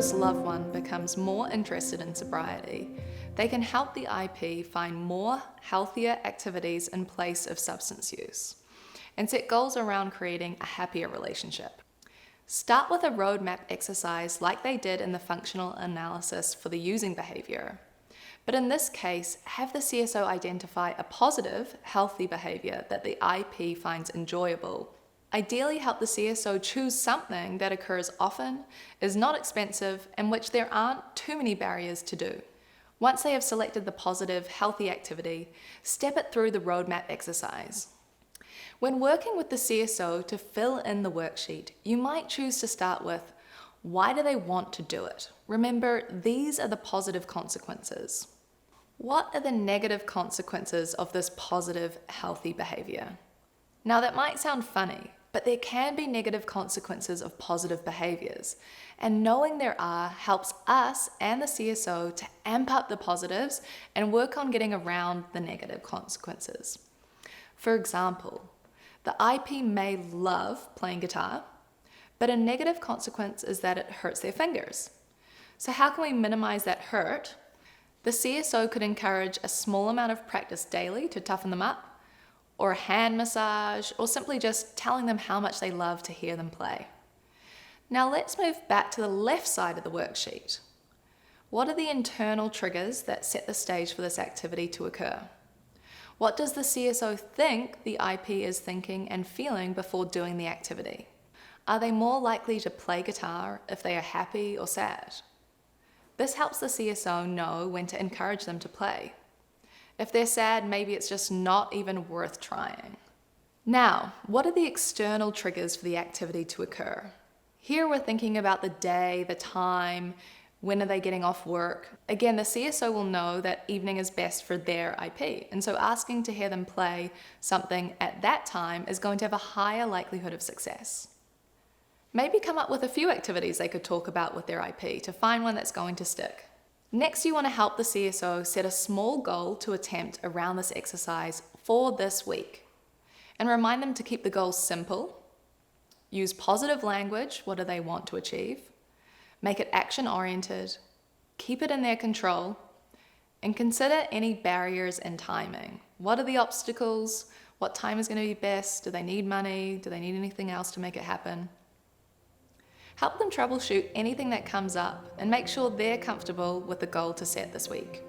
close loved one becomes more interested in sobriety, they can help the IP find more healthier activities in place of substance use and set goals around creating a happier relationship. Start with a roadmap exercise like they did in the functional analysis for the using behavior. But in this case, have the CSO identify a positive, healthy behavior that the IP finds enjoyable. Ideally, help the CSO choose something that occurs often, is not expensive, and which there aren't too many barriers to do. Once they have selected the positive, healthy activity, step it through the roadmap exercise. When working with the CSO to fill in the worksheet, you might choose to start with, why do they want to do it? Remember, these are the positive consequences. What are the negative consequences of this positive, healthy behavior? Now that might sound funny, but there can be negative consequences of positive behaviors, and knowing there are helps us and the CSO to amp up the positives and work on getting around the negative consequences. For example, the IP may love playing guitar, but a negative consequence is that it hurts their fingers. So how can we minimize that hurt? The CSO could encourage a small amount of practice daily to toughen them up, or a hand massage, or simply just telling them how much they love to hear them play. Now let's move back to the left side of the worksheet. What are the internal triggers that set the stage for this activity to occur? What does the CSO think the IP is thinking and feeling before doing the activity? Are they more likely to play guitar if they are happy or sad? This helps the CSO know when to encourage them to play. If they're sad, maybe it's just not even worth trying. Now, what are the external triggers for the activity to occur? Here we're thinking about the day, the time, when are they getting off work? Again, the CSO will know that evening is best for their IP, and so asking to hear them play something at that time is going to have a higher likelihood of success. Maybe come up with a few activities they could talk about with their IP to find one that's going to stick. Next, you want to help the CSO set a small goal to attempt around this exercise for this week. And remind them to keep the goals simple, use positive language, what do they want to achieve, make it action-oriented, keep it in their control, and consider any barriers in timing. What are the obstacles? What time is going to be best? Do they need money? Do they need anything else to make it happen? Help them troubleshoot anything that comes up and make sure they're comfortable with the goal to set this week.